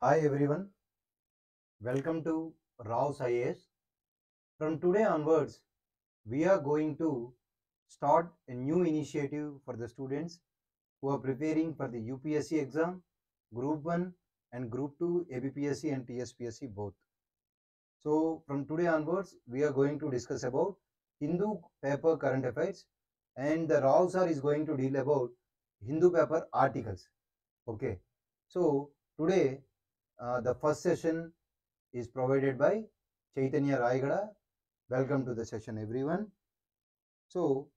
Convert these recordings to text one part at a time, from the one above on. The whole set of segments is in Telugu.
Hi everyone, welcome to Rao's IAS. From today onwards, we are going to start a new initiative for the students who are preparing for the UPSC exam, Group 1 and Group 2, ABPSC and TSPSC both. So from today onwards, we are going to discuss about Hindu paper current affairs, and the Rao sir is going to deal about Hindu paper articles. Okay, so today the first session is provided by Chaitanya Raigada. Welcome to the session, everyone. So,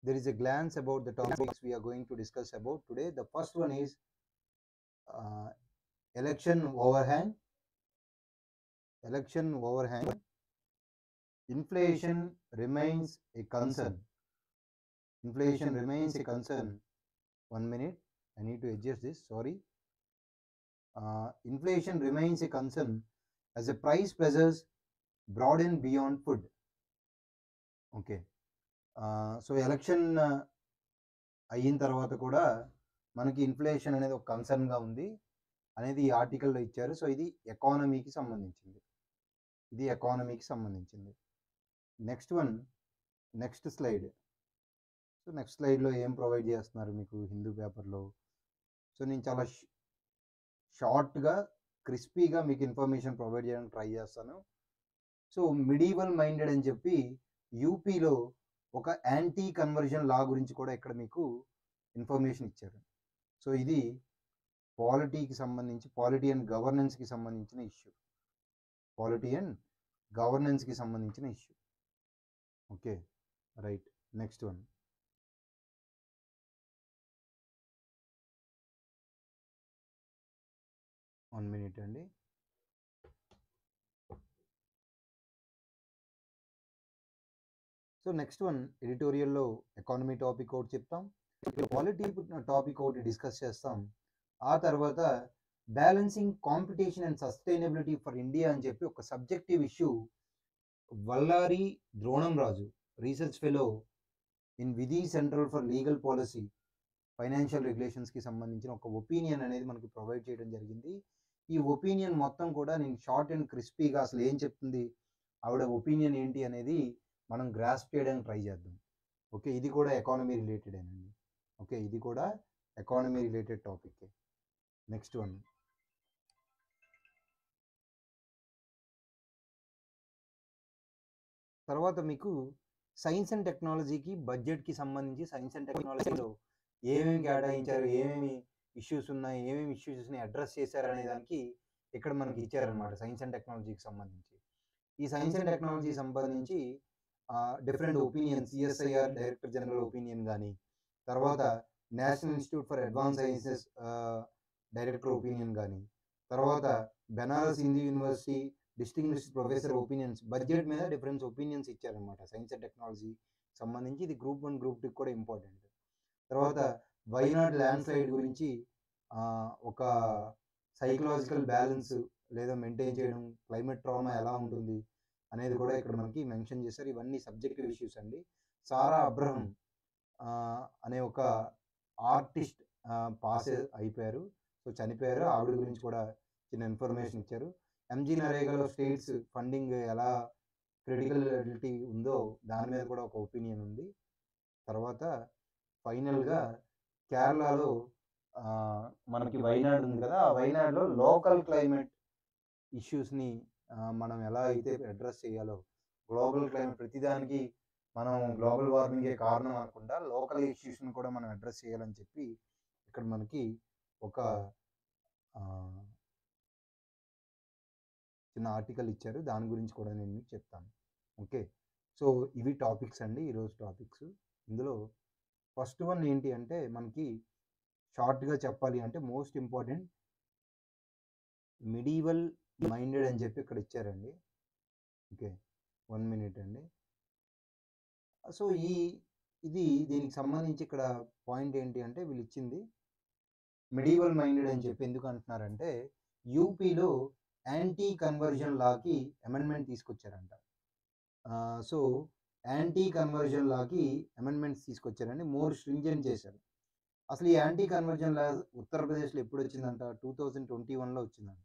there is a glance about the topics we are going to discuss about today. The first one is uh, election overhang. Election overhang. Inflation remains a concern. Inflation remains a concern. 1 minute. I need to adjust this. Sorry. Inflation remains a concern as the price pressures broaden beyond food. Okay. So election అయిన తర్వాత కూడా మనకి ఇన్ఫ్లేషన్ అనేది ఒక కన్సర్న్గా ఉంది అనేది ఈ ఆర్టికల్లో ఇచ్చారు. సో ఇది ఎకానమీకి సంబంధించింది. Next one, next slide. So next స్లైడ్లో ఏం ప్రొవైడ్ చేస్తున్నారు మీకు హిందూ పేపర్లో. సో నేను చాలా షార్ట్గా క్రిస్పీగా మీకు ఇన్ఫర్మేషన్ ప్రొవైడ్ చేయడానికి ట్రై చేస్తాను. సో మిడీవల్ మైండెడ్ అని చెప్పి యూపీలో ఒక యాంటీ కన్వర్జన్ లా గురించి కూడా ఇక్కడ మీకు ఇన్ఫర్మేషన్ ఇచ్చారు. సో ఇది పాలిటీకి సంబంధించి, పాలిటీ అండ్ గవర్నెన్స్కి సంబంధించిన issue. Okay, right. Next one. One minute అండి. సో నెక్స్ట్ వన్, ఎడిటోరియల్లో ఎకానమీ టాపిక్ ఒకటి చెప్తాం, పాలిటీ టాపిక్ ఒకటి డిస్కస్ చేస్తాం. ఆ తర్వాత balancing competition and sustainability for India అని చెప్పి ఒక subjective issue Vallari Dronamraju, research fellow in Vidhi central for legal policy financial రెగ్యులేషన్స్కి సంబంధించిన ఒక ఒపీనియన్ అనేది మనకి ప్రొవైడ్ చేయడం జరిగింది. ఈ ఒపీనియన్ మొత్తం కూడా నేను షార్ట్ అండ్ క్రిస్పీగా అసలు ఏం చెప్తుంది, ఆవిడ ఒపీనియన్ ఏంటి అనేది మనం గ్రాస్ప్ చేయడానికి ట్రై చేద్దాం. ఓకే, ఇది కూడా ఎకానమీ రిలేటెడేనండి. ఓకే, ఇది కూడా economy related topic. Next one. తర్వాత మీకు సైన్స్ అండ్ టెక్నాలజీకి, బడ్జెట్కి సంబంధించి సైన్స్ అండ్ టెక్నాలజీలో ఏమేమి కేటాయించారు, ఏమేమి ఇష్యూస్ ఉన్నాయి, ఏమేమి ఇష్యూస్ని అడ్రస్ చేశారు అనే దానికి ఇక్కడ మనకి ఇచ్చారనమాట సైన్స్ అండ్ టెక్నాలజీకి సంబంధించి. ఈ సైన్స్ అండ్ టెక్నాలజీ సంబంధించి different opinion, CSIR director general opinion కానీ, తర్వాత national institute for advance sciences director opinion కానీ, తర్వాత Banaras Hindu University distinguished professor opinions, budget మీద డిఫరెన్స్ ఒపీనియన్స్ ఇచ్చారనమాట సైన్స్ అండ్ టెక్నాలజీ సంబంధించి. ఇది గ్రూప్ 1 గ్రూప్ 2 కూడా ఇంపార్టెంట్. తర్వాత వైనాడ్ ల్యాండ్ స్లైడ్ గురించి ఒక సైకలాజికల్ బ్యాలెన్స్ లేదా మెయింటైన్ చేయడం, క్లైమేట్ ట్రామా ఎలా ఉంటుంది అనేది కూడా ఇక్కడ మనకి మెన్షన్ చేశారు. ఇవన్నీ సబ్జెక్టివ్ ఇష్యూస్ అండి. సారా అబ్రహం అనే ఒక ఆర్టిస్ట్ పాస్ అయిపోయారు, సో చనిపోయారు. ఆవిడ గురించి కూడా చిన్న ఇన్ఫర్మేషన్ ఇచ్చారు. ఎంజీ నరేగాలో స్టేట్స్ ఫండింగ్ ఎలా క్రిటికలిటీ ఉందో దాని మీద కూడా ఒక ఒపీనియన్ ఉంది. తర్వాత ఫైనల్గా కేరళలో మనకి వైనాడ్ ఉంది కదా, ఆ వైనాడ్లో లోకల్ క్లైమేట్ ఇష్యూస్ని మనం ఎలా అయితే అడ్రస్ చేయాలో, గ్లోబల్ క్లైమేట్ ప్రతిదానికి మనం గ్లోబల్ వార్మింగే కారణం అనకుండా లోకల్ ఇష్యూస్ని కూడా మనం అడ్రస్ చేయాలని చెప్పి ఇక్కడ మనకి ఒక చిన్న ఆర్టికల్ ఇచ్చారు. దాని గురించి కూడా నేను మీకు చెప్తాను. ఓకే, సో ఇవి టాపిక్స్ అండి, ఈరోజు టాపిక్స్. ఇందులో ఫస్ట్ వన్ ఏంటి అంటే మనకి షార్ట్గా చెప్పాలి అంటే మోస్ట్ ఇంపార్టెంట్ మిడీవల్ మైండెడ్ అని చెప్పి ఇక్కడ ఇచ్చారండి. ఓకే, 1 మినిట్ అండి. సో దీనికి సంబంధించి ఇక్కడ పాయింట్ ఏంటి అంటే వీళ్ళు ఇచ్చింది మిడీవల్ మైండెడ్ అని చెప్పి ఎందుకు అంటున్నారంటే యూపీలో యాంటీ కన్వర్జన్ లాకి అమెండ్మెంట్ తీసుకొచ్చారంట. సో యాంటీ కన్వర్జన్ లాకి అమెండ్మెంట్స్ తీసుకొచ్చారండి, మోర్ స్ట్రింజెంట్ చేశారు. అసలు ఈ యాంటీ కన్వర్జన్ లా ఉత్తరప్రదేశ్లో ఎప్పుడు వచ్చిందంట? 2021లో వచ్చిందంట.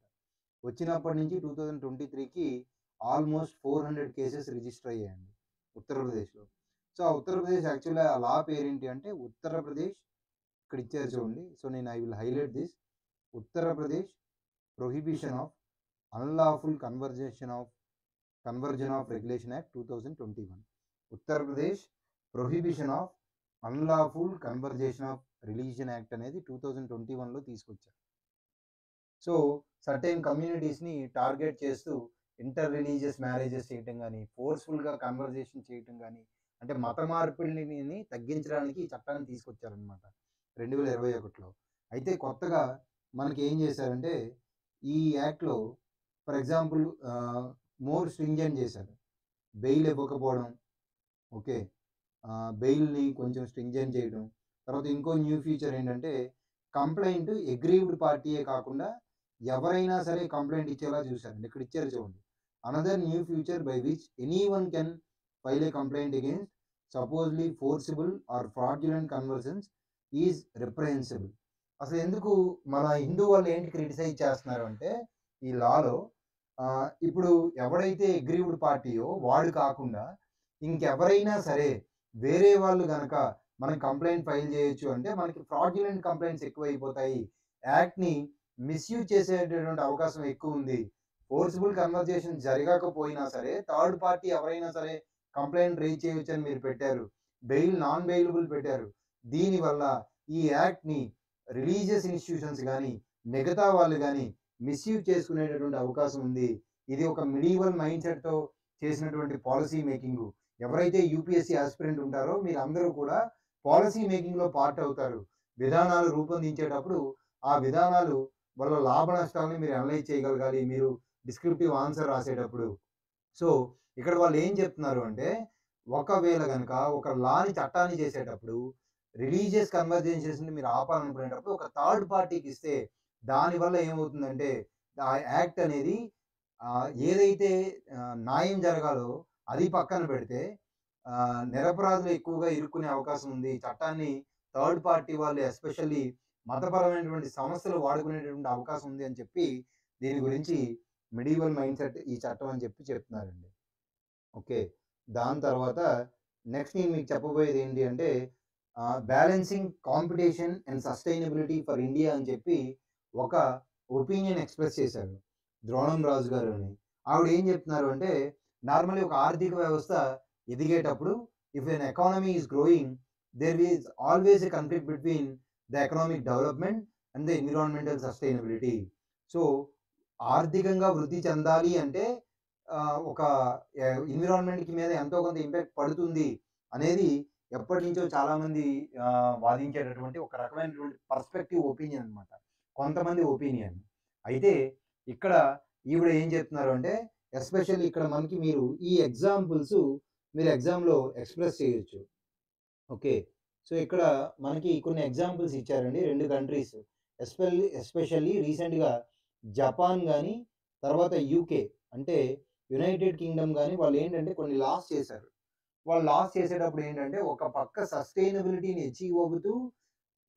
వచ్చినప్పటి నుంచి 2023కి ఆల్మోస్ట్ 400 కేసెస్ రిజిస్టర్ అయ్యాయండి ఉత్తరప్రదేశ్లో. సో ఆ ఉత్తరప్రదేశ్ యాక్చువల్గా ఆ లా పేరేంటి అంటే ఉత్తరప్రదేశ్, ఇక్కడ ఇచ్చారు చూడండి. సో నేను I will highlight this. Uttar Pradesh prohibition of unlawful conversion of regulation act 2021. Uttar Pradesh prohibition of unlawful conversation of religion act అనేది 2021లో తీసుకొచ్చారు. సో సర్టెన్ కమ్యూనిటీస్ని టార్గెట్ చేస్తూ ఇంటర్ రిలీజియస్ మ్యారేజెస్ చేయటం కానీ, ఫోర్స్ఫుల్గా కన్వర్జేషన్ చేయటం కానీ, అంటే మత మార్పిడిని తగ్గించడానికి ఈ చట్టాన్ని తీసుకొచ్చారనమాట 2021లో. అయితే కొత్తగా మనకి ఏం చేశారంటే ఈ యాక్ట్లో ఫర్ ఎగ్జాంపుల్ మోర్ స్ట్రింజెంట్ చేశారు. బెయిల్ ఇవ్వకపోవడం, ఓకే, బెయిల్ని కొంచెం స్ట్రింజెంట్ చేయడం. తర్వాత ఇంకో న్యూ ఫీచర్ ఏంటంటే కంప్లైంట్ అగ్రీవ్డ్ పార్టీయే కాకుండా ఎవరైనా సరే కంప్లైంట్ ఇచ్చేలా చూశారండి. ఇక్కడ ఇచ్చారు చూడండి. Another new future by which anyone can file a complaint against supposedly forcible or fraudulent conversions is reprehensible. అసలు ఎందుకు మన హిందూ వాళ్ళు ఏంటి క్రిటిసైజ్ చేస్తున్నారు అంటే ఈ లాలో ఇప్పుడు ఎవడైతే అగ్రీవ్డ్ పార్టీయో వాడు కాకుండా ఇంకెవరైనా సరే వేరే వాళ్ళు గనక మనం కంప్లైంట్ ఫైల్ చేయొచ్చు అంటే మనకి ఫ్రాడ్యులెంట్ కంప్లైంట్స్ ఎక్కువైపోతాయి. యాక్ట్ని మిస్యూజ్ చేసేటటువంటి అవకాశం ఎక్కువ ఉంది. ఫోర్సిబుల్ కన్వర్జేషన్ జరగకపోయినా సరే థర్డ్ పార్టీ ఎవరైనా సరే కంప్లైంట్ రేజ్ చేయొచ్చు అని మీరు పెట్టారు. బెయిల్ నాన్ బెయిలబుల్ పెట్టారు. దీనివల్ల ఈ యాక్ట్ని రిలీజియస్ ఇన్స్టిట్యూషన్స్ కానీ మిగతా వాళ్ళు కానీ మిస్యూజ్ చేసుకునేటటువంటి అవకాశం ఉంది. ఇది ఒక మిడీవల్ మైండ్ సెట్తో చేసినటువంటి పాలసీ మేకింగ్. ఎవరైతే యూపీఎస్సీ ఆస్పిరెంట్ ఉంటారో మీరు అందరూ కూడా పాలసీ మేకింగ్లో పార్ట్ అవుతారు. విధానాలు రూపొందించేటప్పుడు ఆ విధానాలు వల్ల లాభ నష్టాలని మీరు అనలైజ్ చేయగలగాలి మీరు డిస్క్రిప్టివ్ ఆన్సర్ రాసేటప్పుడు. సో ఇక్కడ వాళ్ళు ఏం చెప్తున్నారు అంటే ఒకవేళ కనుక ఒక లాని చట్టాన్ని చేసేటప్పుడు రిలీజియస్ కన్వర్జేషన్స్ని మీరు ఆపాలనుకునేటప్పుడు ఒక థర్డ్ పార్టీకి ఇస్తే దానివల్ల ఏమవుతుందంటే ఆ యాక్ట్ అనేది ఏదైతే న్యాయం జరగాలో అది పక్కన పెడితే నిరపరాధులు ఎక్కువగా ఇరుక్కునే అవకాశం ఉంది. చట్టాన్ని థర్డ్ పార్టీ వాళ్ళు ఎస్పెషల్లీ మతపరమైనటువంటి సమస్యలు వాడుకునేటటువంటి అవకాశం ఉంది అని చెప్పి దీని గురించి మిడీవల్ మైండ్ సెట్ ఈ చట్టం అని చెప్పి చెప్తున్నారండి. ఓకే, దాని తర్వాత నెక్స్ట్ నేను మీకు చెప్పబోయేది ఏంటి అంటే balancing competition and sustainability for India అని చెప్పి ఒక ఒపీనియన్ ఎక్స్ప్రెస్ చేశారు ద్రోణం రాజు గారు అని. ఆవిడ ఏం చెప్తున్నారు అంటే నార్మల్లీ ఒక ఆర్థిక వ్యవస్థ ఎదిగేటప్పుడు if an economy is growing there is always a conflict between the economic development and the environmental sustainability. So ఆర్థికంగా వృద్ధి చెందాలి అంటే ఒక ఎన్విరాన్మెంట్కి మీద ఎంతో కొంత ఇంపాక్ట్ పడుతుంది అనేది ఎప్పటి నుంచో చాలామంది వాదించేటటువంటి ఒక రకమైనటువంటి పర్స్పెక్టివ్ ఒపీనియన్ అనమాట, కొంతమంది ఒపీనియన్. అయితే ఇక్కడ ఈవిడ ఏం చెప్తున్నారు అంటే ఎస్పెషల్లీ ఇక్కడ మనకి మీరు ఈ ఎగ్జాంపుల్స్ మీరు ఎగ్జామ్లో ఎక్స్ప్రెస్ చేయొచ్చు. ఓకే, సో ఇక్కడ మనకి కొన్ని ఎగ్జాంపుల్స్ ఇచ్చారండి. 2 కంట్రీస్ ఎస్పెషల్లీ రీసెంట్గా జపాన్ కానీ తర్వాత యూకే అంటే యునైటెడ్ కింగ్డమ్ కానీ వాళ్ళు ఏంటంటే కొన్ని లాస్ చేశారు. వాళ్ళు లాస్ చేసేటప్పుడు ఏంటంటే ఒక పక్క సస్టైనబిలిటీని అచీవ్ అవుతూ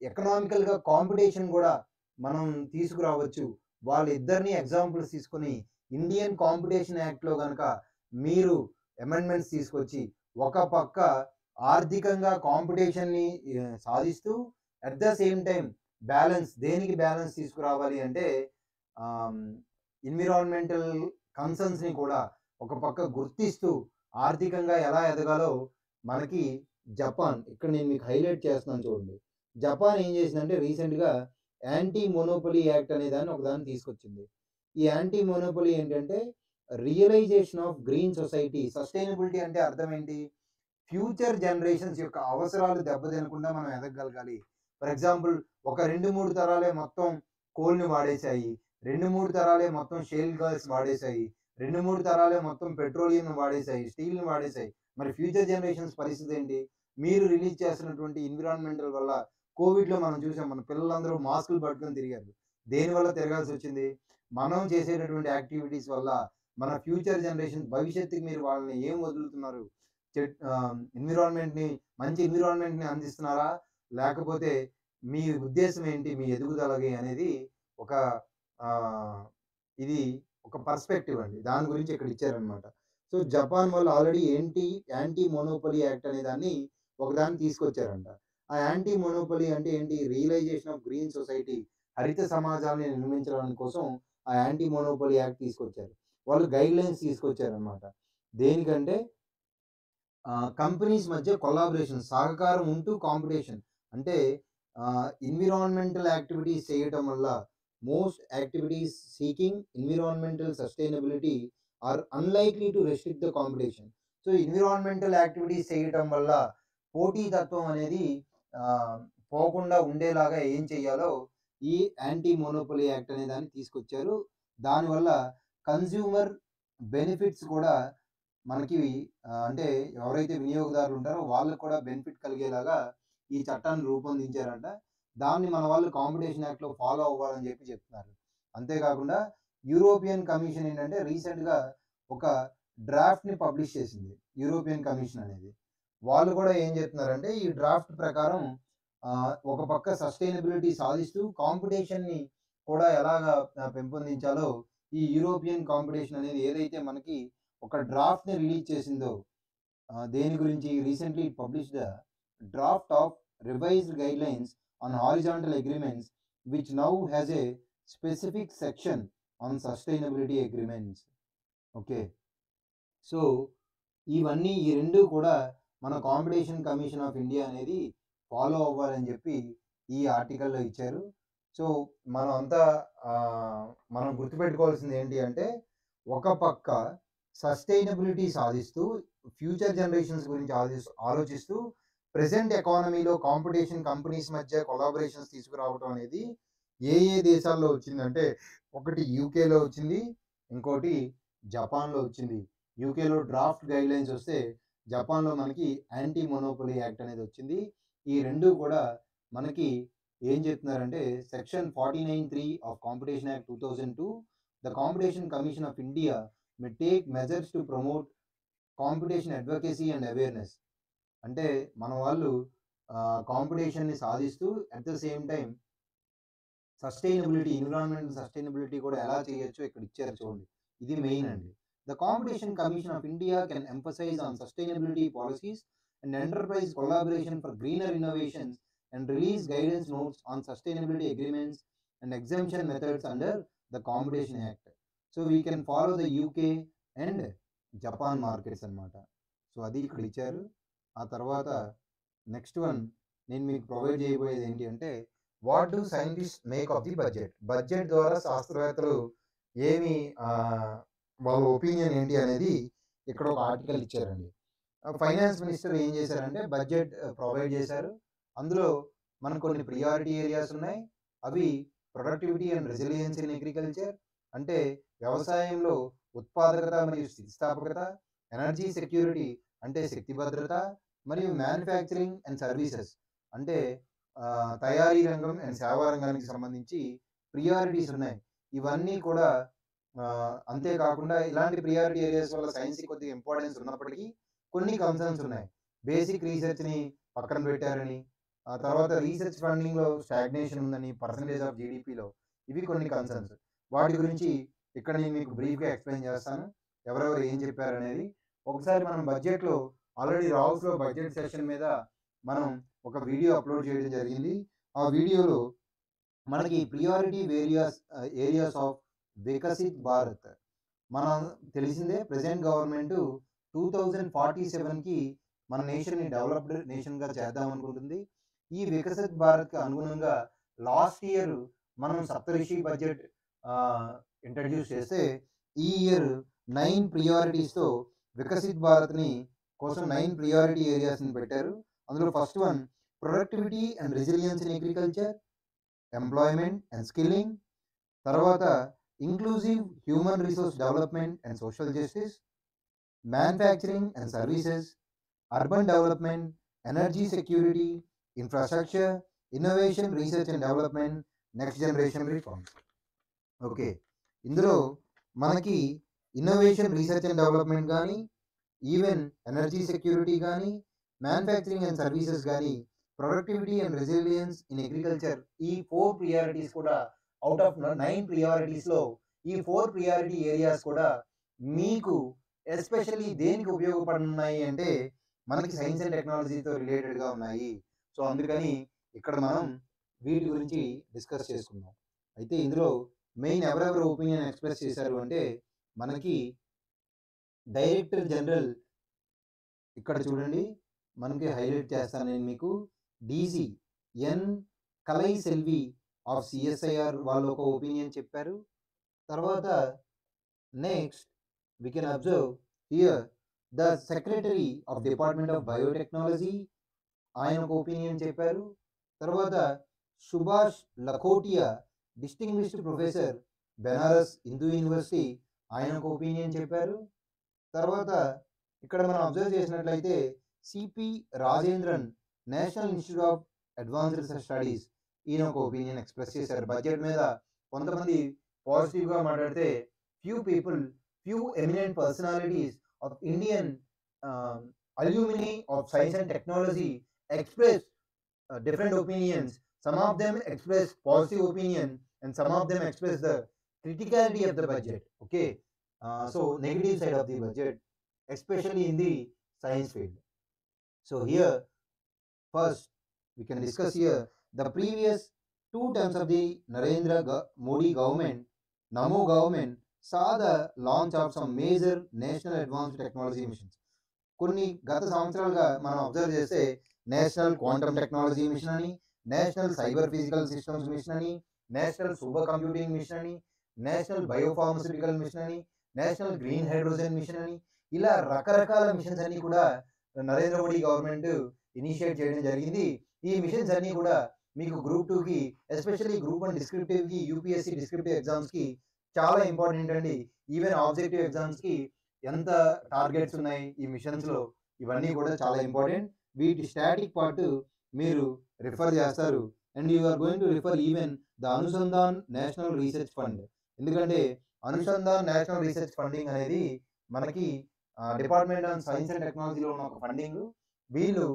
ఎకనామికల్గా కాంపిటీషన్ కూడా మనం తీసుకురావచ్చు. వాళ్ళిద్దరిని ఎగ్జాంపుల్స్ తీసుకొని ఇండియన్ కాంపిటీషన్ యాక్ట్లో కనుక మీరు అమెండ్మెంట్స్ తీసుకొచ్చి ఒక పక్క ఆర్థికంగా కాంపిటీషన్ని సాధిస్తూ at the same time balance, దేనికి బ్యాలెన్స్ తీసుకురావాలి అంటే ఎన్విరాన్మెంటల్ కన్సర్న్స్ని కూడా ఒక పక్క గుర్తిస్తూ ఆర్థికంగా ఎలా ఎదగాలో మనకి జపాన్, ఇక్కడ నేను మీకు హైలైట్ చేస్తున్నాను చూడండి. జపాన్ ఏం చేసిందంటే రీసెంట్గా యాంటీ మోనోపొలీ యాక్ట్ అనే దాన్ని ఒకదాన్ని తీసుకొచ్చింది. ఈ యాంటీ మోనోపొలీ ఏంటంటే realisation of green society. Sustainability అంటే అర్థం ఏంటి? ఫ్యూచర్ జనరేషన్స్ యొక్క అవసరాలు దెబ్బతినకుండా మనం ఎదగగలగాలి. ఫర్ ఎగ్జాంపుల్ ఒక 2-3 తరాలే మొత్తం కోల్ని వాడేశాయి, 2-3 తరాలే మొత్తం షేల్ గ్యాస్ వాడేశాయి, 2-3 తరాలే మొత్తం పెట్రోలియం వాడేశాయి, స్టీల్ని వాడేశాయి. మరి ఫ్యూచర్ జనరేషన్స్ పరిస్థితి ఏంటి? మీరు రిలీజ్ చేస్తున్నటువంటి ఎన్విరాన్మెంటల్ వల్ల కోవిడ్లో మనం చూసాం, మన పిల్లలందరూ మాస్కులు పట్టుకొని తిరిగారు. దేనివల్ల తిరగాల్సి వచ్చింది? మనం చేసేటటువంటి యాక్టివిటీస్ వల్ల మన ఫ్యూచర్ జనరేషన్ భవిష్యత్తుకి మీరు వాళ్ళని ఏం వదులుతున్నారు? ఎన్విరాన్మెంట్ని, మంచి ఎన్విరాన్మెంట్ని అందిస్తున్నారా, లేకపోతే మీ ఉద్దేశం ఏంటి మీ ఎదుగుదలకి అనేది ఒక ఇది ఒక పర్స్పెక్టివ్ అండి. దాని గురించి ఇక్కడ ఇచ్చారనమాట. సో జపాన్ వాళ్ళు ఆల్రెడీ యాంటీ మోనోపొలీ యాక్ట్ అనే దాన్ని ఒకదాన్ని తీసుకొచ్చారంట. ఆ యాంటీ మోనోపొలీ అంటే ఏంటి? రియలైజేషన్ ఆఫ్ గ్రీన్ సొసైటీ, హరిత సమాజాన్ని నిర్మించడానికి కోసం ఆ యాంటీ మోనోపొలీ యాక్ట్ తీసుకొచ్చారు. వాళ్ళు గైడ్‌లైన్స్ తీసుకొచ్చారనమాట. దేనికంటే కంపెనీస్ మధ్య కొలాబరేషన్, సహకారం ఉంటూ కాంపిటీషన్. అంటే ఎన్విరాన్మెంటల్ యాక్టివిటీస్ చేయటం వల్ల most activities seeking environmental sustainability are unlikely to restrict the competition. So environmental activities చేయటం వల్ల పోటీతత్వం అనేది పోకుండా ఉండేలాగా ఏం చేయాలో ఈ యాంటీ మోనోపొలీ యాక్ట్ అనే దాన్ని తీసుకొచ్చారు. దానివల్ల కన్స్యూమర్ బెనిఫిట్స్ కూడా మనకి అంటే ఎవరైతే వినియోగదారులు ఉంటారో వాళ్ళకి కూడా బెనిఫిట్ కలిగేలాగా ఈ చట్టాన్ని రూపొందించారంట. దాన్ని మన వాళ్ళు కాంపిటీషన్ యాక్ట్‌లో ఫాలో అవ్వాలని చెప్తున్నారు. అంతేకాకుండా యూరోపియన్ కమిషన్ ఏంటంటే రీసెంట్‌గా ఒక డ్రాఫ్ట్‌ని పబ్లిష్ చేసింది. యూరోపియన్ కమిషన్ అనేది. వాళ్ళు కూడా ఏం చెప్తున్నారంటే ఈ డ్రాఫ్ట్ ప్రకారం ఒక పక్క సస్టైనబిలిటీ సాధిస్తూ కాంపిటీషన్‌ని కూడా ఎలాగా పెంపొందించాలో ఈ యూరోపియన్ కాంపిటీషన్ అనేది ఏదైతే మనకి ఒక డ్రాఫ్ట్‌ని రిలీజ్ చేసిందో దేని గురించి recently it published the draft of revised guidelines on horizontal agreements which now has a specific section on sustainability agreements. Okay. So ఇవన్నీ ఈ 2 కూడా మన కాంపిటీషన్ కమిషన్ ఆఫ్ ఇండియా అనేది ఫాలో అవ్వాలని చెప్పి ఈ ఆర్టికల్‌లో ఇచ్చారు. సో మనం గుర్తుపెట్టుకోవాల్సింది ఏంటి అంటే ఒక పక్క సస్టైనబిలిటీ సాధిస్తూ ఫ్యూచర్ జనరేషన్స్ గురించి ఆలోచిస్తూ ప్రెజెంట్ ఎకానమీలో కాంపిటీషన్ కంపెనీస్ మధ్య కొలాబరేషన్స్ తీసుకురావడం అనేది ఏ దేశాల్లో వచ్చిందంటే ఒకటి యూకేలో వచ్చింది, ఇంకోటి జపాన్లో వచ్చింది. యూకేలో డ్రాఫ్ట్ గైడ్‌లైన్స్ వస్తే జపాన్లో మనకి యాంటీ మోనోపొలీ యాక్ట్ అనేది వచ్చింది. ఈ 2 కూడా మనకి ఏం చెప్తున్నారంటే section 49(3) of competition act 2002 the competition commission of India may take measures to promote competition advocacy and awareness. అంటే మన వాళ్ళు కాంపిటీషన్‌ని సాధిస్తూ at the same time environmental sustainability కూడా ఎలా చేయొచ్చో ఇక్కడ ఇచ్చారు చూడండి. ఇది మెయిన్ అండి. The competition commission of India can emphasise on sustainability policies and enterprise collaboration for greener innovations and release guidance notes on sustainability agreements and exemption methods under the competition act. So we can follow the UK and Japan markets అన్నమాట. సో అది ఇక్కడ ఇచ్చారు. ఆ తర్వాత నెక్స్ట్ వన్ నేను మీకు ప్రొవైడ్ చేయబోయేది ఏంటి అంటే what do scientist make of the budget. Budget ద్వారా శాస్త్రవేత్తలు ఏమి వాళ్ళ ఒపీనియన్ ఏంటి అనేది ఇక్కడ ఒక ఆర్టికల్ ఇచ్చారండి. ఫైనాన్స్ మినిస్టర్ ఏం చేశారంటే బడ్జెట్ ప్రొవైడ్ చేశారు. అందులో మనకు కొన్ని ప్రియారిటీ ఏరియాస్ ఉన్నాయి. అవి productivity and resilience in agriculture, అంటే వ్యవసాయంలో ఉత్పాదకత మరియు స్థితిస్థాపకత, ఎనర్జీ సెక్యూరిటీ అంటే శక్తి భద్రత, మరియు మ్యానుఫ్యాక్చరింగ్ అండ్ సర్వీసెస్ అంటే తయారీ రంగం అండ్ సేవా రంగానికి సంబంధించి ప్రియారిటీస్ ఉన్నాయి. ఇవన్నీ కూడా అంతేకాకుండా ఇలాంటి ప్రియారిటీ ఏరియాస్ వల్ల సైన్స్కి కొద్దిగా ఇంపార్టెన్స్ ఉన్నప్పటికీ కొన్ని కన్సర్న్స్ ఉన్నాయి. బేసిక్ రీసెర్చ్ని పక్కన పెట్టారని, ఆ తర్వాత రీసెర్చ్ ఫండింగ్లో స్టాగ్నేషన్ ఉందని, పర్సంటేజ్ ఆఫ్ జీడిపిలో, ఇవి కొన్ని కన్సర్న్స్. వాటి గురించి ఇక్కడ నేను మీకు బ్రీఫ్గా ఎక్స్ప్లెయిన్ చేస్తాను ఎవరెవరు ఏం చెప్పారనేది. ఒకసారి మనం బడ్జెట్లో ఆల్రెడీ రావుస్లో బడ్జెట్ సెషన్ మీద మనం ఒక వీడియో అప్లోడ్ చేయడం జరిగింది. ఆ వీడియోలో మనకి priority areas of Viksit Bharat మనం తెలిసిందే. ప్రెజెంట్ గవర్నమెంట్ 2047కి మన నేషన్ని డెవలప్డ్ నేషన్గా చేద్దాం అనుకుంటుంది. ఈ వికసిత్ భారత్కి అనుగుణంగా లాస్ట్ ఇయర్ మనం సప్తరిషి బడ్జెట్ ఇంట్రడ్యూస్ చేస్తే ఈ ఇయర్ 9 ప్రియారిటీస్తో వికసిత్ భారత్ని కోసం 9 ప్రియారిటీ ఏరియాస్ని పెట్టారు. అందులో first one productivity and resilience in agriculture, employment and skilling, తర్వాత inclusive human resource development and social justice, manufacturing and services, urban development, energy security, infrastructure, innovation, research and development, next generation reforms. Okay, ఇందులో మనకి ఇన్నోవేషన్, రీసెర్చ్ అండ్ డెవలప్మెంట్ కానీ, ఈవెన్ ఎనర్జీ సెక్యూరిటీ కానీ, మ్యానుఫ్యాక్చరింగ్ అండ్ సర్వీసెస్ కానీ productivity and resilience in agriculture, ఈ 4 ప్రియారిటీస్ కూడా అవుట్ ఆఫ్ 9 ప్రియారిటీస్లో ఈ 4 ప్రియారిటీ ఏరియాస్ కూడా మీకు ఎస్పెషల్లీ దేనికి ఉపయోగపడుతున్నాయి అంటే మనకి సైన్స్ అండ్ టెక్నాలజీతో రిలేటెడ్గా ఉన్నాయి. సో అందుకని ఇక్కడ మనం వీటి గురించి డిస్కస్ చేసుకుందాం. అయితే ఇందులో మెయిన్ ఎవరెవరు ఒపీనియన్ ఎక్స్ప్రెస్ చేశారు అంటే మనకి డైరెక్టర్ జనరల్, ఇక్కడ చూడండి మనకి హైలైట్ చేస్తాను నేను మీకు, DG N Kalai Selvi of CSIR వాళ్ళు ఒక ఒపీనియన్ చెప్పారు. తర్వాత next we can observe here the secretary of department of biotechnology ఆయన ఒక ఒపీనియన్ చెప్పారు. తర్వాత Subhash Lakhotia distinguished professor Banaras Hindu University ఆయన ఒక ఒపీనియన్ చెప్పారు. తర్వాత ఇక్కడ మనం అబ్జర్వ్ చేసినట్లయితే CP Rajendran national institute of advanced studies ఈయన ఒక ఒపీనియన్ ఎక్స్ప్రెస్ చేశారు. బడ్జెట్ మీద కొంతమంది పాజిటివ్గా మాట్లాడితే few eminent personalities of Indian alumni of science and technology expressed different opinions. Some of them expressed positive opinion and some of them expressed the criticality of the budget. Okay, so negative side of the budget, especially in the science field. So here first we can discuss here the previous 2 terms of the Narendra Modi government, Namo government saw the launch of some major national advanced technology missions. కొన్ని గత సంవత్సరాలుగా మనం అబ్జర్వ్ చేస్తే నేషనల్ క్వాంటమ్ టెక్నాలజీ మిషన్ అని, national cyber physical systems mission అని, నేషనల్ సూపర్ కంప్యూటింగ్ మిషన్ అని, నేషనల్ బయోఫార్మస్యూటికల్ మిషన్ అని, నేషనల్ గ్రీన్ హైడ్రోజన్ మిషన్ అని, ఇలా రకరకాల మిషన్స్ అన్ని కూడా నరేంద్ర మోడీ గవర్నమెంట్ ఇనిషియేట్ చేయడం జరిగింది. ఈ మిషన్స్ అన్ని కూడా మీకు గ్రూప్ 2కి ఎస్పెషల్లీ గ్రూప్ 1 డిస్క్రిప్టివ్కి, యూపీఎస్సీ డిస్క్రిప్టివ్ ఎగ్జామ్స్కి చాలా ఇంపార్టెంట్ అండి. ఈవెన్ ఆబ్జెక్టివ్ ఎగ్జామ్స్కి ఎంత టార్గెట్స్ ఉన్నాయి ఈ మిషన్స్లో, ఇవన్నీ కూడా చాలా ఇంపార్టెంట్. వీటి స్టాటిక్ పార్ట్ మీరు రిఫర్ చేస్తారు. And you are going to refer even the Anusandhan national research fund, ఎందుకంటే అనుసంధాన్ నేషనల్ రీసెర్చ్ ఫండింగ్ అనేది మనకి డిపార్ట్మెంట్ ఆఫ్ సైన్స్ అండ్ టెక్నాలజీలో ఉన్న ఒక ఫండింగ్. వీళ్ళు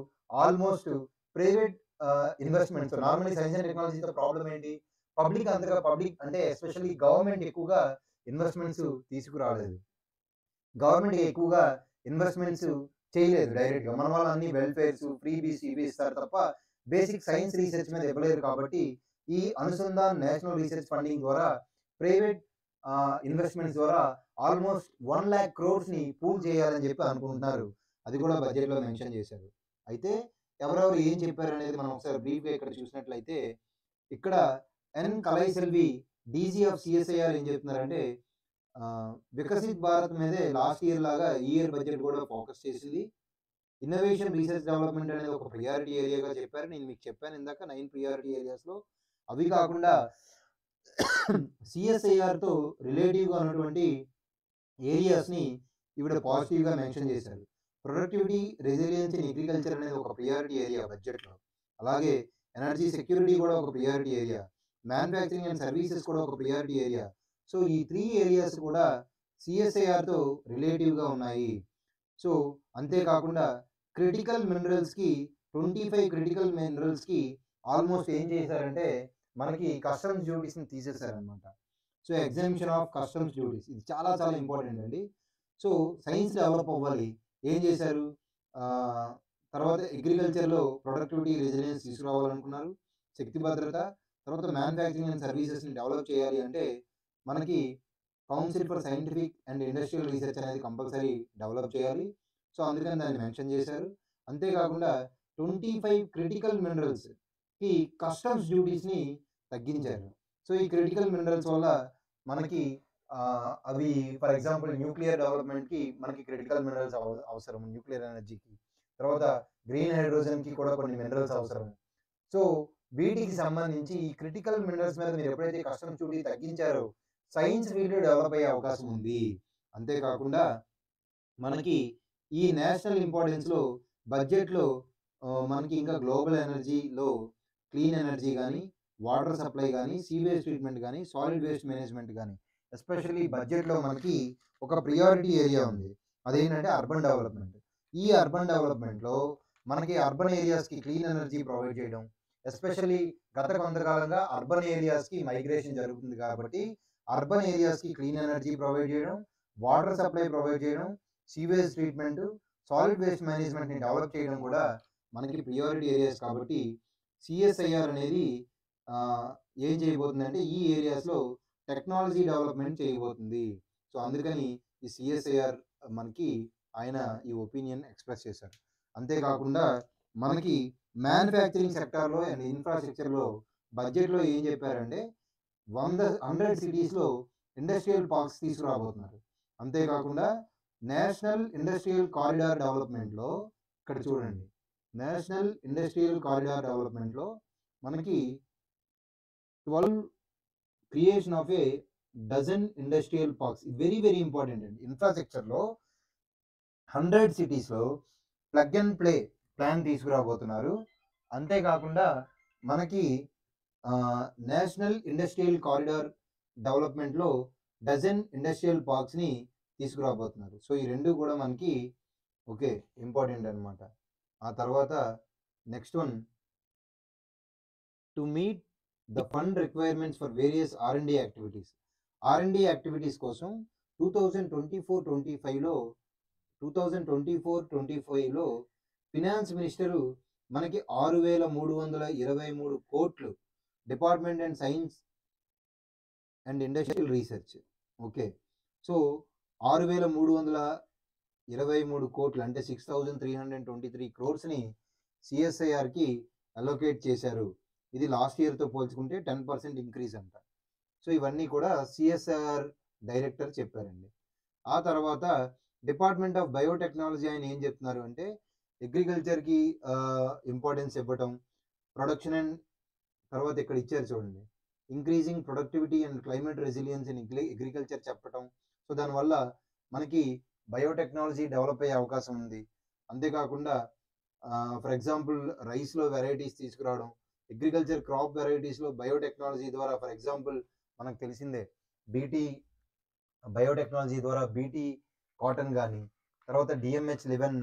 almost private investments, normally science and టెక్నాలజీతో ప్రాబ్లం ఏంటి, పబ్లిక్ అంటే ఎస్పెషల్లీ గవర్నమెంట్ ఎక్కువగా ఇన్వెస్ట్మెంట్స్ తీసుకురాలేదు, గవర్నమెంట్ ఎక్కువగా ఇన్వెస్ట్మెంట్స్ చేయలేదు డైరెక్ట్గా. మన వాళ్ళు అన్ని వెల్ఫేర్స్, ఫ్రీబీస్ ఇవి ఇస్తారు తప్ప బేసిక్ సైన్స్ రీసెర్చ్ మీద ఇవ్వలేరు. కాబట్టి ఈ అనుసంధాన్ నేషనల్ రీసెర్చ్ ఫండింగ్ ద్వారా ప్రైవేట్ ఇన్వెస్ట్మెంట్స్ ద్వారా ఆల్మోస్ట్ 1 lakh crores పూల్ చేయాలని చెప్పి అనుకుంటున్నారు. అది కూడా బడ్జెట్లో మెన్షన్ చేశారు. అయితే ఎవరెవరు ఏం చెప్పారు అనేది మనం ఒకసారి బ్రీఫ్గా ఇక్కడ చూసినట్లయితే, ఇక్కడ N Kalai Selvi DG of CSIR ఏం చెప్తున్నారంటే వికసిత్ భారత్ మీదే లాస్ట్ ఇయర్ లాగా ఈ ఇయర్ బడ్జెట్ కూడా ఫోకస్ చేసింది. ఇన్నోవేషన్ రీసెర్చ్ డెవలప్మెంట్ అనేది ఒక ప్రియారిటీ ఏరియాగా చెప్పారు. నేను మీకు చెప్పాను ఇందాక 9 ప్రియారిటీ ఏరియాస్లో. అవి కాకుండా సిఎస్ఐఆర్తో రిలేటివ్గా ఉన్నటువంటి ఏరియాస్ని ఇవిడ పాజిటివ్గా మెన్షన్ చేశారు. ప్రొడక్టివిటీ రెసిలియన్స్ ఇన్ అగ్రికల్చర్ అనేది ఒక ప్రియారిటీ ఏరియా బడ్జెట్లో. అలాగే ఎనర్జీ సెక్యూరిటీ కూడా ఒక priority area, manufacturing and services కూడా ఒక ప్రియారిటీ ఏరియా. సో ఈ 3 ఏరియాస్ కూడా సిఎస్ఐఆర్తో రిలేటివ్గా ఉన్నాయి. సో అంతేకాకుండా క్రిటికల్ మినరల్స్కి 25 క్రిటికల్ మినరల్స్కి ఆల్మోస్ట్ ఏం చేశారంటే మనకి కస్టమ్స్ డ్యూటీస్ని తీసేశారనమాట. So exemption of customs duties ఇది చాలా చాలా ఇంపార్టెంట్ అండి. సో సైన్స్ డెవలప్ అవ్వాలి, ఏం చేశారు, తర్వాత అగ్రికల్చర్లో ప్రొడక్టివిటీ రెసిలియన్స్ తీసుకురావాలనుకున్నారు, శక్తి భద్రత, తర్వాత మ్యానుఫ్యాక్చరింగ్ అండ్ సర్వీసెస్ని డెవలప్ చేయాలి అంటే మనకి council for scientific and industrial research అనేది కంపల్సరీ డెవలప్ చేయాలి. సో అందుకని దాన్ని మెన్షన్ చేశారు. అంతేకాకుండా 25 క్రిటికల్ మినరల్స్కి కస్టమ్స్ డ్యూటీస్ని తగ్గించారు. సో ఈ క్రిటికల్ మినరల్స్ వల్ల మనకి అవి ఫర్ ఎగ్జాంపుల్ న్యూక్లియర్ డెవలప్మెంట్కి మనకి క్రిటికల్ మినరల్స్ అవసరం, న్యూక్లియర్ ఎనర్జీకి, తర్వాత గ్రీన్ హైడ్రోజన్కి కూడా కొన్ని మినరల్స్ అవసరం. సో వీటికి సంబంధించి ఈ క్రిటికల్ మినరల్స్ మీద మీరు ఎప్పుడైతే కస్టమ్స్ డ్యూటీ తగ్గించారో సైన్స్ ఫీల్డ్ డెవలప్ అయ్యే అవకాశం ఉంది. అంతేకాకుండా మనకి ఈ నేషనల్ ఇంపార్టెన్స్లో బడ్జెట్లో మనకి ఇంకా గ్లోబల్ ఎనర్జీలో క్లీన్ ఎనర్జీ కానీ, వాటర్ సప్లై కానీ, సీవేజ్ ట్రీట్మెంట్ కానీ, సాలిడ్ వేస్ట్ మేనేజ్మెంట్ కానీ ఎస్పెషల్లీ బడ్జెట్లో మనకి ఒక ప్రియారిటీ ఏరియా ఉంది. అదేంటంటే అర్బన్ డెవలప్మెంట్. ఈ అర్బన్ డెవలప్మెంట్లో మనకి అర్బన్ ఏరియాస్కి క్లీన్ ఎనర్జీ ప్రొవైడ్ చేయడం, ఎస్పెషల్లీ గత కొంతకాలంగా అర్బన్ ఏరియాస్కి మైగ్రేషన్ జరుగుతుంది కాబట్టి అర్బన్ ఏరియాస్కి క్లీన్ ఎనర్జీ ప్రొవైడ్ చేయడం, వాటర్ సప్లై ప్రొవైడ్ చేయడం, సీవేజ్ ట్రీట్మెంట్, సాలిడ్ వేస్ట్ మేనేజ్మెంట్ని డెవలప్ చేయడం కూడా మనకి ప్రియారిటీ ఏరియాస్ కాబట్టి సిఎస్ఐఆర్ అనేది ఏం చేయబోతుందంటే ఈ ఏరియాస్లో టెక్నాలజీ డెవలప్మెంట్ చేయబోతుంది. సో అందుకని ఈ సిఎస్ఐఆర్ మనకి ఆయన ఈ ఒపీనియన్ ఎక్స్ప్రెస్ చేశారు. అంతేకాకుండా మనకి మ్యానుఫ్యాక్చరింగ్ సెక్టార్లో అండ్ ఇన్ఫ్రాస్ట్రక్చర్లో బడ్జెట్లో ఏం చెప్పారంటే 100 సిటీస్లో ఇండస్ట్రియల్ పార్క్స్ తీసుకురాబోతున్నారు. అంతేకాకుండా నేషనల్ ఇండస్ట్రియల్ కారిడార్ డెవలప్మెంట్లో ఇక్కడ చూడండి, నేషనల్ ఇండస్ట్రియల్ కారిడార్ డెవలప్మెంట్లో మనకి 12 creation of a dozen industrial parks very very important అండి. ఇన్ఫ్రాస్ట్రక్చర్లో 100 సిటీస్లో ప్లగ్ అండ్ ప్లే ప్లాన్ తీసుకురాబోతున్నారు. అంతేకాకుండా మనకి నేషనల్ ఇండస్ట్రియల్ కారిడార్ డెవలప్మెంట్లో డజన్ ఇండస్ట్రియల్ పార్క్స్ని తీసుకురాబోతున్నారు. సో ఈ రెండు కూడా మనకి ఓకే ఇంపార్టెంట్ అనమాట. ఆ తర్వాత next one, to meet the fund requirements for various R&D activities. R&D activities కోసం 2024-25లో ఫినాన్స్ మినిస్టరు మనకి 6,323 కోట్లు department and science and industrial research. Okay, so 6,323 కోట్లు అంటే 6,323 క్రోర్స్ని సిఎస్ఐఆర్కి అలోకేట్ చేశారు. ఇది లాస్ట్ ఇయర్తో పోల్చుకుంటే 10% ఇంక్రీజ్ అంట. సో ఇవన్నీ కూడా సిఎస్ఐఆర్ డైరెక్టర్ చెప్పారండి. ఆ తర్వాత డిపార్ట్మెంట్ ఆఫ్ బయోటెక్నాలజీ ఆయన ఏం చెప్తున్నారు అంటే అగ్రికల్చర్కి ఇంపార్టెన్స్ ఇవ్వటం, ప్రొడక్షన్ అండ్ తర్వాత ఇక్కడ ఇచ్చారు చూడండి, increasing productivity and climate resilience in agriculture చెప్పటం. సో దానివల్ల మనకి బయోటెక్నాలజీ డెవలప్ అయ్యే అవకాశం ఉంది. అంతేకాకుండా ఫర్ ఎగ్జాంపుల్ రైస్లో వెరైటీస్ తీసుకురావడం, అగ్రికల్చర్ క్రాప్ వెరైటీస్లో బయోటెక్నాలజీ ద్వారా ఫర్ ఎగ్జాంపుల్ మనకు తెలిసిందే బీటీ బయోటెక్నాలజీ ద్వారా బీటీ కాటన్ కానీ, తర్వాత DMH11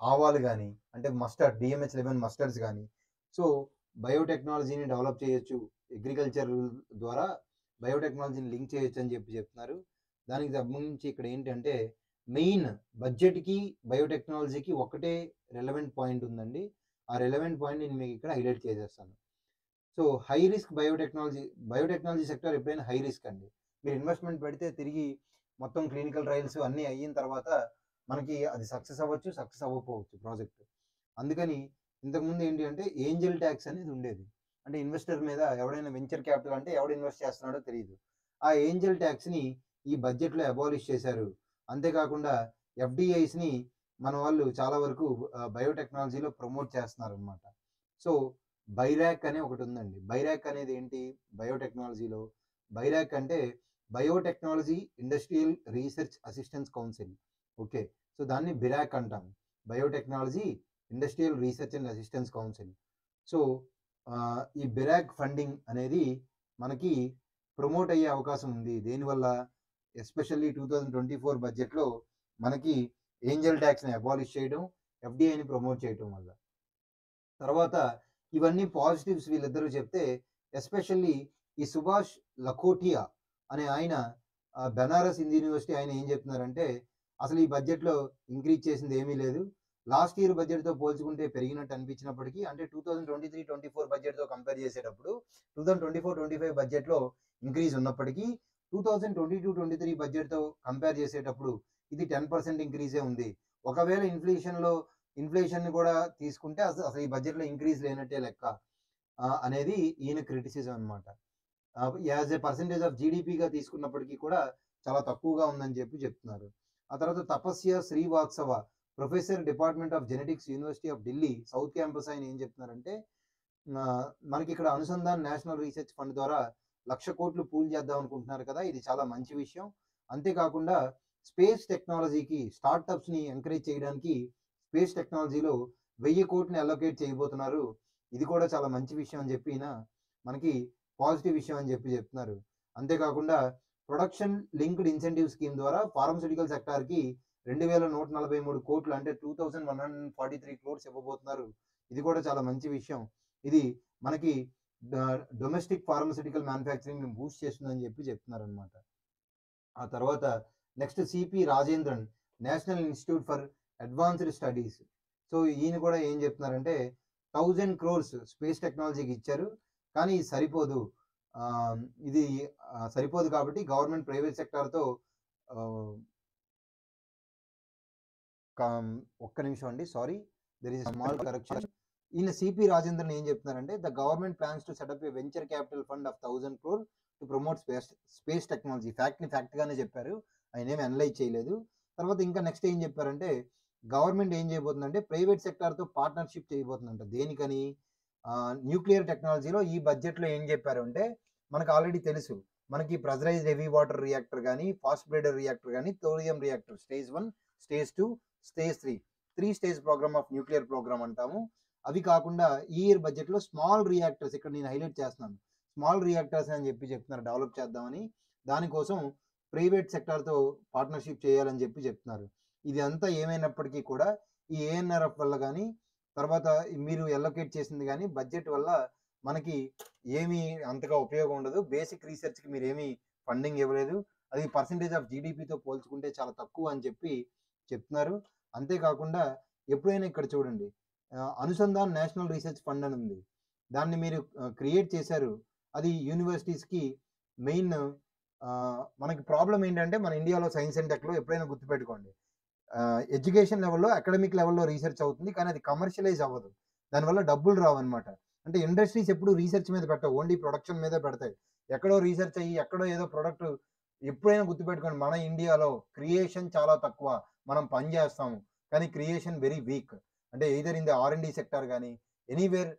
ఆవాలు కానీ, అంటే మస్టర్డ్ DMH11 మస్టర్డ్స్ కానీ, సో బయోటెక్నాలజీని డెవలప్ చేయొచ్చు, అగ్రికల్చర్ ద్వారా బయోటెక్నాలజీని లింక్ చేయొచ్చు అని చెప్తున్నారు. దానికి సంబంధించి ఇక్కడ ఏంటంటే మెయిన్ బడ్జెట్కి బయోటెక్నాలజీకి ఒకటే రెలవెంట్ పాయింట్ ఉందండి. ఆ రెలవెంట్ పాయింట్ నేను మీకు ఇక్కడ హైలైట్ చేసేస్తాను. So high risk biotechnology sector ఎప్పుడైనా హై రిస్క్ అండి. మీరు ఇన్వెస్ట్మెంట్ పెడితే తిరిగి మొత్తం క్లినికల్ ట్రయల్స్ అన్నీ అయిన తర్వాత మనకి అది సక్సెస్ అవ్వచ్చు, సక్సెస్ అవ్వకపోవచ్చు ప్రాజెక్ట్. అందుకని ఇంతకుముందు ఏంటి అంటే ఏంజల్ ట్యాక్స్ అనేది ఉండేది. అంటే ఇన్వెస్టర్ మీద ఎవడైనా వెంచర్ క్యాపిటల్ అంటే ఎవడు ఇన్వెస్ట్ చేస్తున్నాడో తెలియదు. ఆ ఏంజల్ ట్యాక్స్ని ఈ బడ్జెట్లో అబాలిష్ చేశారు. అంతేకాకుండా FDIస్ని మన వాళ్ళు చాలా వరకు బయోటెక్నాలజీలో ప్రమోట్ చేస్తున్నారు అనమాట. సో బైరాక్ అనే ఒకటి ఉందండి. బైరాక్ అనేది ఏంటి బయోటెక్నాలజీలో? బైరాక్ అంటే biotechnology industrial research assistance council. Okay, so దాన్ని బిరాక్ అంటాం, biotechnology industrial research and assistance council. So ఈ బిరాక్ ఫండింగ్ అనేది మనకి ప్రమోట్ అయ్యే అవకాశం ఉంది. దేనివల్ల? ఎస్పెషల్లీ 2024 బడ్జెట్లో మనకి ఏంజల్ ట్యాక్స్ని అబాలిష్ చేయడం, FDIని ప్రమోట్ చేయడం వల్ల. తర్వాత ఇవన్నీ పాజిటివ్స్ వీళ్ళిద్దరూ చెప్తే ఎస్పెషల్లీ ఈ సుభాష్ లఖోటియా అనే ఆయన బెనారస్ హిందూ యూనివర్సిటీ ఆయన ఏం చెప్తున్నారంటే అసలు ఈ బడ్జెట్లో ఇంక్రీజ్ చేసింది ఏమీ లేదు, లాస్ట్ ఇయర్ బడ్జెట్తో పోల్చుకుంటే పెరిగినట్టు అనిపించినప్పటికీ, అంటే 2023-24 బడ్జెట్తో కంపేర్ చేసేటప్పుడు 2024-25 బడ్జెట్లో ఇంక్రీజ్ ఉన్నప్పటికీ 2022-23 బడ్జెట్తో కంపేర్ చేసేటప్పుడు ఇది 10% ఇంక్రీజే ఉంది. ఒకవేళ ఇన్ఫ్లేషన్ కూడా తీసుకుంటే అసలు ఈ బడ్జెట్లో ఇంక్రీజ్ లేనట్టే లెక్క అనేది ఈయన క్రిటిసిజం అనమాట. యాజ్ ఏ పర్సెంటేజ్ ఆఫ్ జీడిపిగా తీసుకున్నప్పటికీ కూడా చాలా తక్కువగా ఉందని చెప్తున్నారు. ఆ తర్వాత Tapasya Srivastava, professor department of genetics, university of Delhi south campus ఆయన ఏం చెప్తున్నారంటే మనకి ఇక్కడ అనుసంధాన్ నేషనల్ రీసెర్చ్ ఫండ్ ద్వారా 1,00,000 కోట్లు పూల్ చేద్దాం అనుకుంటున్నారు కదా, ఇది చాలా మంచి విషయం. అంతేకాకుండా స్పేస్ టెక్నాలజీకి స్టార్టప్స్ని ఎంకరేజ్ చేయడానికి స్పేస్ టెక్నాలజీలో 1,000 కోట్లని అలొకేట్ చేయబోతున్నారు, ఇది కూడా చాలా మంచి విషయం అని చెప్పి మనకి పాజిటివ్ విషయం అని చెప్తున్నారు. అంతేకాకుండా ప్రొడక్షన్ లింక్డ్ ఇన్సెంటివ్ స్కీమ్ ద్వారా ఫార్మస్యూటికల్ సెక్టార్కి 2143 కోట్లు అంటే 2143 క్రోర్స్ ఇవ్వబోతున్నారు. ఇది కూడా చాలా మంచి విషయం. ఇది మనకి డొమెస్టిక్ ఫార్మస్యూటికల్ మ్యానుఫ్యాక్చరింగ్‌ని బూస్ట్ చేస్తుందని చెప్తున్నారనమాట. ఆ తర్వాత next CP Rajendran, national institute for advanced studies. So ఈయన కూడా ఏం చెప్తున్నారంటే 1000 క్రోర్స్ స్పేస్ టెక్నాలజీకి ఇచ్చారు. కానీ ఇది సరిపోదు. ఇది సరిపోదు కాబట్టి గవర్నమెంట్ ప్రైవేట్ సెక్టార్‌తో ఒక్క నిమిషం అండి. Sorry, there is small correction. ఈయన సిపి రాజేంద్రన్ ఏం చెప్తున్నారంటే the government plans to set up A venture capital fund of 1000 crore to promote space technology. Fact గానే చెప్పారు, ఆయన ఏమి అనలైజ్ చేయలేదు. తర్వాత ఇంకా నెక్స్ట్ ఏం చెప్పారంటే గవర్నమెంట్ ఏం చేయబోతుందంటే ప్రైవేట్ సెక్టార్తో పార్ట్నర్షిప్ చేయబోతుందంట. దేనికని? న్యూక్లియర్ టెక్నాలజీలో ఈ బడ్జెట్లో ఏం చెప్పారు అంటే మనకు ఆల్రెడీ తెలుసు, మనకి ప్రెజరైజ్డ్ హెవీ వాటర్ రియాక్టర్ కానీ, ఫాస్ట్ బ్రేడర్ రియాక్టర్ కానీ, thorium reactor stage 1, stage 2, stage 3 stage programme of nuclear programme అంటాము. అవి కాకుండా ఈ ఇయర్ బడ్జెట్లో స్మాల్ రియాక్టర్స్, ఇక్కడ నేను హైలైట్ చేస్తున్నాను, స్మాల్ రియాక్టర్స్ అని చెప్తున్నారు డెవలప్ చేద్దామని. దానికోసం ప్రైవేట్ సెక్టార్తో పార్ట్నర్షిప్ చేయాలని చెప్తున్నారు. ఇది అంతా ఏమైనప్పటికీ కూడా ఈ ఏఎన్ఆర్ఎఫ్ వల్ల కానీ, తర్వాత మీరు ఎలొకేట్ చేసింది కానీ బడ్జెట్ వల్ల మనకి ఏమీ అంతగా ఉపయోగం ఉండదు. బేసిక్ రీసెర్చ్కి మీరు ఏమీ ఫండింగ్ ఇవ్వలేదు. అది పర్సంటేజ్ ఆఫ్ జీడిపితో పోల్చుకుంటే చాలా తక్కువ అని చెప్తున్నారు. అంతేకాకుండా ఎప్పుడైనా ఇక్కడ చూడండి, అనుసంధాన్ నేషనల్ రీసెర్చ్ ఫండ్ అని ఉంది. దాన్ని మీరు క్రియేట్ చేశారు. అది యూనివర్సిటీస్కి మెయిన్. మనకి ప్రాబ్లం ఏంటంటే మన ఇండియాలో సైన్స్ అండ్ టెక్లో ఎప్పుడైనా గుర్తుపెట్టుకోండి, ఎడ్యుకేషన్ లెవెల్లో, అకాడమిక్ లెవెల్లో రీసెర్చ్ అవుతుంది, కానీ అది కమర్షియలైజ్ అవ్వదు. దానివల్ల డబ్బులు రావన్నమాట. అంటే ఇండస్ట్రీస్ ఎప్పుడు రీసెర్చ్ మీద పెట్టవు, ఓన్లీ ప్రొడక్షన్ మీద పెడతాయి. ఎక్కడో రీసెర్చ్ అయ్యి ఎక్కడో ఏదో ప్రొడక్ట్. ఎప్పుడైనా గుర్తుపెట్టుకోండి, మన ఇండియాలో క్రియేషన్ చాలా తక్కువ. మనం పని చేస్తాము కానీ క్రియేషన్ వెరీ వీక్. అంటే either in the R&D sector కానీ ఎనీవేర్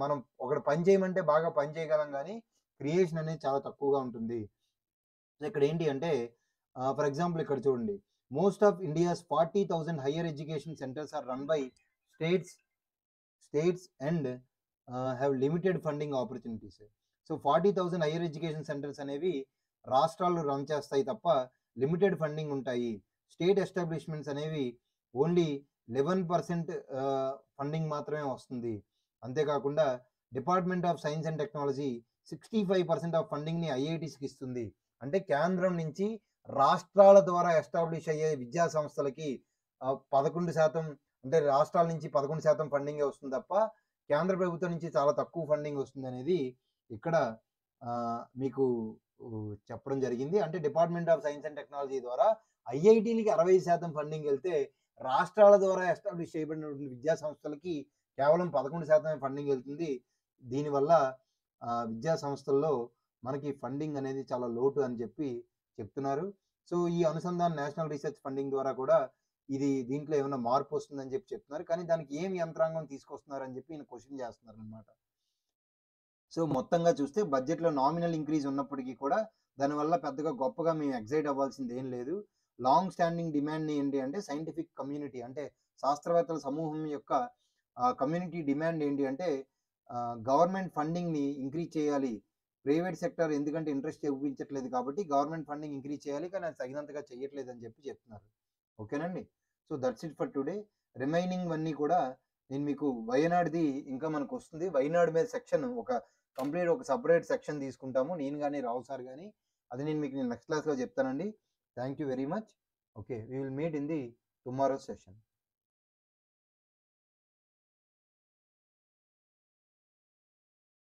మనం ఒకటి పని చేయమంటే బాగా పని చేయగలం కానీ క్రియేషన్ అనేది చాలా తక్కువగా ఉంటుంది. ఇక్కడ ఏంటి అంటే ఫర్ ఎగ్జాంపుల్ ఇక్కడ చూడండి, most of India's 40,000 higher education centres are run by states and have limited funding opportunities. So 40,000 higher education centres అనేవి రాష్ట్రాలు రన్ చేస్తాయి తప్ప లిమిటెడ్ ఫండింగ్ ఉంటాయి. స్టేట్ ఎస్టాబ్లిష్మెంట్స్ అనేవి ఓన్లీ 11% ఫండింగ్ మాత్రమే వస్తుంది. అంతేకాకుండా department of science and technology 65% of ఫండింగ్ని ఐఐటీస్కి ఇస్తుంది. అంటే కేంద్రం నుంచి రాష్ట్రాల ద్వారా ఎస్టాబ్లిష్ అయ్యే విద్యా సంస్థలకి 11%, అంటే రాష్ట్రాల నుంచి 11% ఫండింగే వస్తుంది తప్ప కేంద్ర ప్రభుత్వం నుంచి చాలా తక్కువ ఫండింగ్ వస్తుంది అనేది ఇక్కడ మీకు చెప్పడం జరిగింది. అంటే department of science and technology ద్వారా ఐఐటీలకి 60% ఫండింగ్ వెళ్తే రాష్ట్రాల ద్వారా ఎస్టాబ్లిష్ చేయబడిన విద్యా సంస్థలకి కేవలం 11% ఫండింగ్ వెళ్తుంది. దీనివల్ల విద్యా సంస్థల్లో మనకి ఫండింగ్ అనేది చాలా లోటు అని చెప్తున్నారు. సో ఈ అనుసంధాన్ నేషనల్ రీసెర్చ్ ఫండింగ్ ద్వారా కూడా దీంట్లో ఏమైనా మార్పు వస్తుందని చెప్తున్నారు. కానీ దానికి ఏం యంత్రాంగం తీసుకొస్తున్నారని ఈయన క్వశ్చన్ చేస్తున్నారు అనమాట. సో మొత్తంగా చూస్తే బడ్జెట్లో నామినల్ ఇంక్రీజ్ ఉన్నప్పటికీ కూడా దానివల్ల పెద్దగా గొప్పగా మేము ఎక్సైట్ అవ్వాల్సింది ఏం లేదు. లాంగ్ స్టాండింగ్ డిమాండ్ ఏంటి అంటే సైంటిఫిక్ కమ్యూనిటీ, అంటే శాస్త్రవేత్తల సమూహం యొక్క కమ్యూనిటీ డిమాండ్ ఏంటి అంటే గవర్నమెంట్ ఫండింగ్ని ఇంక్రీజ్ చేయాలి. ప్రైవేట్ సెక్టర్ ఎందుకంటే ఇంట్రెస్ట్ చూపించట్లేదు కాబట్టి గవర్నమెంట్ ఫండింగ్ ఇంక్రీజ్ చేయాలి, కానీ అది తగినంతగా చేయట్లేదు అని చెప్తున్నారు. ఓకేనండి. So that's it for today. Remaining అన్నీ కూడా నేను మీకు వయనాడుది ఇంకా మనకు వస్తుంది. వయనాడు మీద సెక్షన్ ఒక సపరేట్ సెక్షన్ తీసుకుంటాము, నేను కానీ రావు సార్ కానీ. అది నేను మీకు నెక్స్ట్ క్లాస్లో చెప్తానండి. Thank you very much. Okay, we will meet in the tomorrow session.